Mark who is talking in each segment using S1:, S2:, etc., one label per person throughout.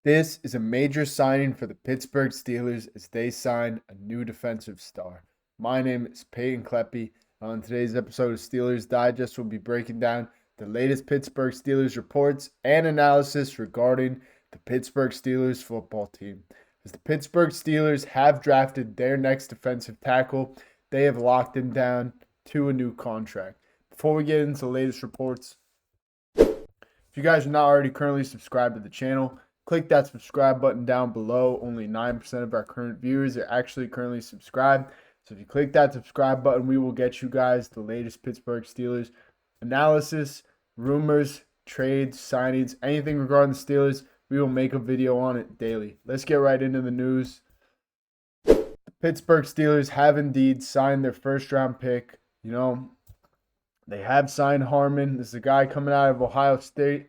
S1: This is a major signing for the Pittsburgh Steelers as they sign a new defensive star. My name is Peyton Kleppe. On today's episode of Steelers Digest, we'll be breaking down the latest Pittsburgh Steelers reports and analysis regarding the Pittsburgh Steelers football team. As the Pittsburgh Steelers have drafted their next defensive tackle, they have locked him down to a new contract. Before we get into the latest reports, if you guys are not already currently subscribed to the channel, click that subscribe button down below. Only 9% of our current viewers are actually currently subscribed. So if you click that subscribe button, we will get you guys the latest Pittsburgh Steelers analysis, rumors, trades, signings, anything regarding the Steelers. We will make a video on it daily. Let's get right into the news. The Pittsburgh Steelers have indeed signed their first round pick. They have signed Harmon. This is a guy coming out of Oregon.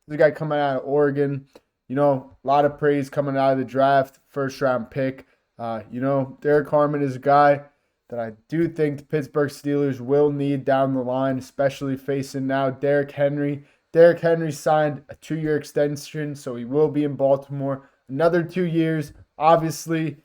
S1: This is a guy coming out of Oregon. A lot of praise coming out of the draft, first round pick. Derek Harmon is a guy that I do think the Pittsburgh Steelers will need down the line, especially facing now Derrick Henry. Derrick Henry signed a 2-year extension, so he will be in Baltimore another 2 years. Obviously,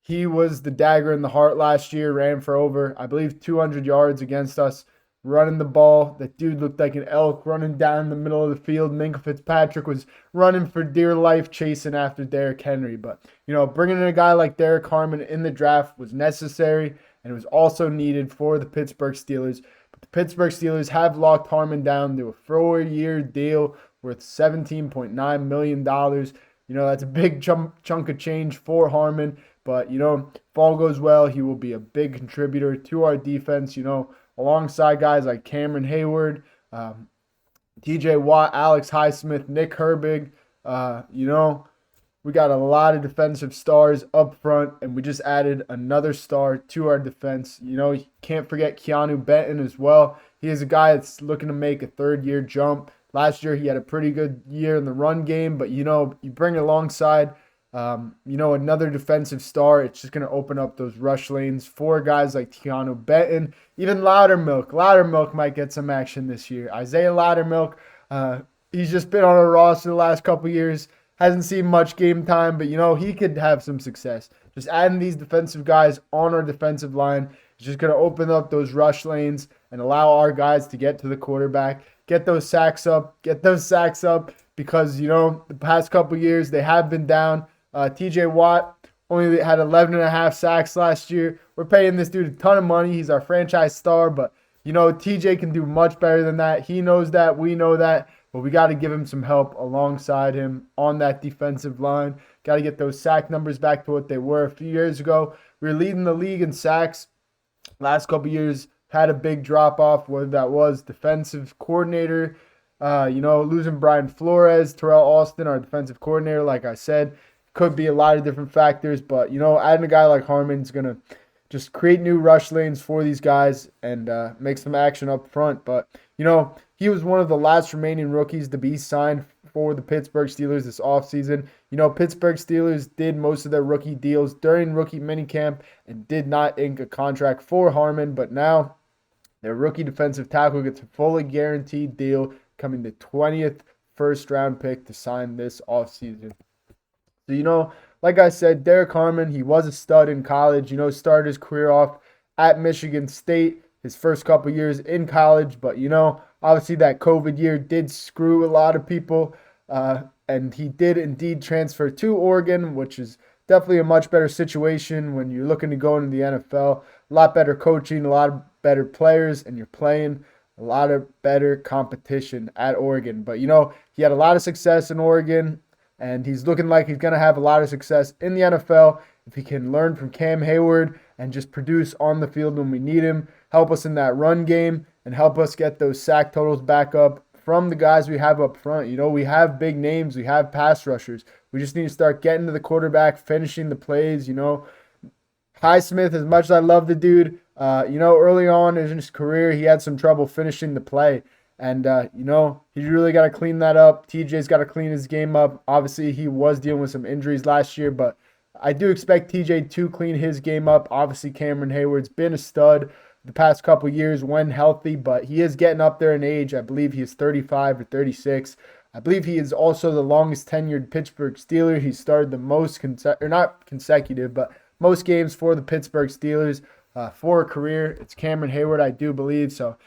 S1: he was the dagger in the heart last year, ran for over, I believe, 200 yards against us, running the ball. That dude looked like an elk running down the middle of the field. Minkah Fitzpatrick was running for dear life, chasing after Derrick Henry. But, bringing in a guy like Derek Harmon in the draft was necessary, and it was also needed for the Pittsburgh Steelers. But the Pittsburgh Steelers have locked Harmon down to a 4-year deal worth $17.9 million. That's a big chunk of change for Harmon. But, if all goes well, he will be a big contributor to our defense, alongside guys like Cameron Hayward, TJ Watt, Alex Highsmith, Nick Herbig. We got a lot of defensive stars up front, and we just added another star to our defense. You can't forget Keanu Benton as well. He is a guy that's looking to make a third-year jump. Last year, he had a pretty good year in the run game, but, you bring it alongside another defensive star. It's just going to open up those rush lanes for guys like Keanu Benton. Even Loudermilk might get some action this year. Isaiah Loudermilk, he's just been on a roster the last couple years. Hasn't seen much game time, but, he could have some success. Just adding these defensive guys on our defensive line is just going to open up those rush lanes and allow our guys to get to the quarterback, get those sacks up because, the past couple years they have been down. TJ Watt only had 11.5 sacks last year. We're paying this dude a ton of money. He's our franchise star, but, TJ can do much better than that. He knows that. We know that. But we got to give him some help alongside him on that defensive line. Got to get those sack numbers back to what they were a few years ago. We were leading the league in sacks. Last couple years had a big drop-off, whether that was defensive coordinator, losing Brian Flores, Terrell Austin, our defensive coordinator, like I said. Could be a lot of different factors, but, adding a guy like Harmon is going to just create new rush lanes for these guys and make some action up front. But, he was one of the last remaining rookies to be signed for the Pittsburgh Steelers this offseason. Pittsburgh Steelers did most of their rookie deals during rookie minicamp and did not ink a contract for Harmon, but now their rookie defensive tackle gets a fully guaranteed deal, coming the 20th first-round pick to sign this offseason. So, like I said, Derek Harmon, he was a stud in college, started his career off at Michigan State, his first couple years in college. But, obviously that COVID year did screw a lot of people. And he did indeed transfer to Oregon, which is definitely a much better situation when you're looking to go into the NFL. A lot better coaching, a lot of better players, and you're playing a lot of better competition at Oregon. But, he had a lot of success in Oregon. And he's looking like he's going to have a lot of success in the NFL if he can learn from Cam Hayward and just produce on the field when we need him, help us in that run game, and help us get those sack totals back up from the guys we have up front. We have big names. We have pass rushers. We just need to start getting to the quarterback, finishing the plays. Highsmith, as much as I love the dude, early on in his career, he had some trouble finishing the play. And, he's really got to clean that up. TJ's got to clean his game up. Obviously, he was dealing with some injuries last year, but I do expect TJ to clean his game up. Obviously, Cameron Hayward's been a stud the past couple years when healthy, but he is getting up there in age. I believe he is 35 or 36. I believe he is also the longest tenured Pittsburgh Steeler. He started the most, not consecutive, but most games for the Pittsburgh Steelers for a career. It's Cameron Heyward, I do believe. So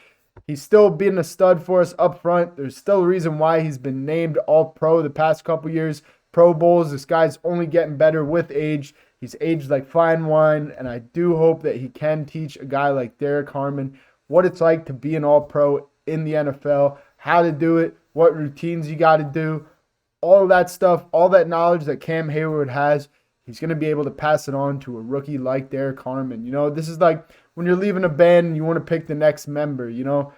S1: he's still been a stud for us up front. There's still a reason why he's been named All-Pro the past couple years. Pro Bowls, this guy's only getting better with age. He's aged like fine wine, and I do hope that he can teach a guy like Derek Harmon what it's like to be an All-Pro in the NFL, how to do it, what routines you got to do, all of that stuff, all that knowledge that Cam Heyward has. He's going to be able to pass it on to a rookie like Derek Harmon. You know, this is like when you're leaving a band and you want to pick the next member, you know,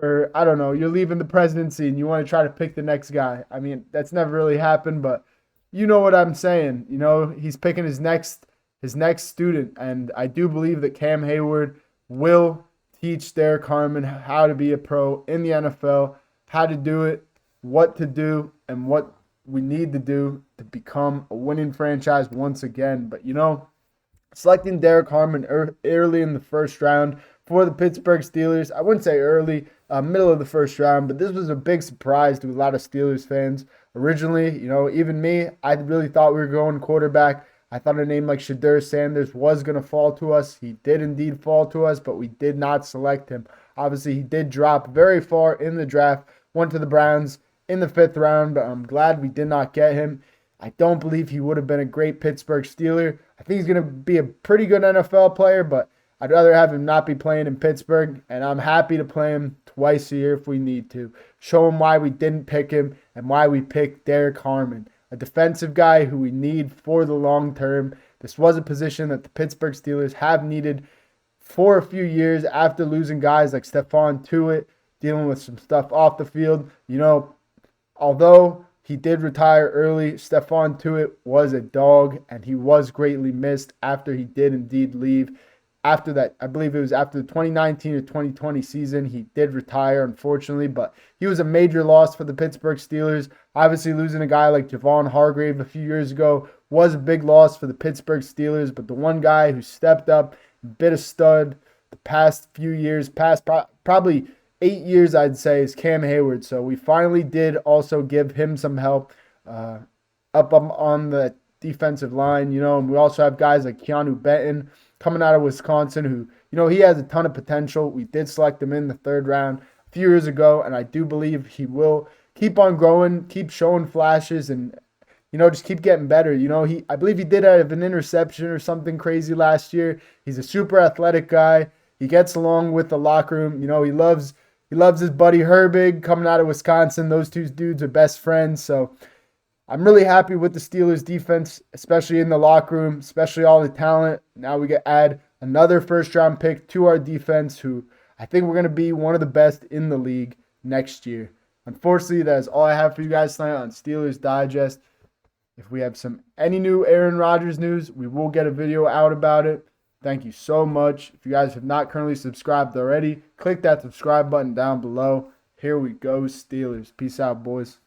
S1: or I don't know, you're leaving the presidency and you want to try to pick the next guy. I mean, that's never really happened, but you know what I'm saying. You know, he's picking his next student, and I do believe that Cam Heyward will teach Derek Harmon how to be a pro in the NFL, how to do it, what to do, and what we need to do to become a winning franchise once again. But, you know, selecting Derek Harmon early in the first round for the Pittsburgh Steelers, I wouldn't say early, middle of the first round, but this was a big surprise to a lot of Steelers fans. Originally, you know, even me, I really thought we were going quarterback. I thought a name like Shedeur Sanders was going to fall to us. He did indeed fall to us, but we did not select him. Obviously, he did drop very far in the draft, went to the Browns in the 5th round, but I'm glad we did not get him. I don't believe he would have been a great Pittsburgh Steeler. I think he's going to be a pretty good NFL player, but I'd rather have him not be playing in Pittsburgh, and I'm happy to play him twice a year if we need to. Show him why we didn't pick him and why we picked Derek Harmon, a defensive guy who we need for the long term. This was a position that the Pittsburgh Steelers have needed for a few years after losing guys like Stephon Tuitt, dealing with some stuff off the field. You know, although he did retire early, Stephon Tuitt was a dog, and he was greatly missed after he did indeed leave. After that, I believe it was after the 2019 or 2020 season, he did retire, unfortunately, but he was a major loss for the Pittsburgh Steelers. Obviously, losing a guy like Javon Hargrave a few years ago was a big loss for the Pittsburgh Steelers, but the one guy who stepped up, bit a stud the past few years, probably 8 years, I'd say, is Cam Heyward. So we finally did also give him some help up on the defensive line, you know, and we also have guys like Keanu Benton coming out of Wisconsin who, you know, he has a ton of potential. We did select him in the 3rd round a few years ago, and I do believe he will keep on growing, keep showing flashes, and, you know, just keep getting better. You know, I believe he did have an interception or something crazy last year. He's a super athletic guy. He gets along with the locker room. You know, he loves his buddy Herbig coming out of Wisconsin. Those two dudes are best friends, so I'm really happy with the Steelers defense, especially in the locker room, especially all the talent. Now we get add another 1st-round pick to our defense, who I think we're going to be one of the best in the league next year. Unfortunately, that is all I have for you guys tonight on Steelers Digest. If we have any new Aaron Rodgers news, we will get a video out about it. Thank you so much. If you guys have not currently subscribed already, click that subscribe button down below. Here we go, Steelers. Peace out, boys.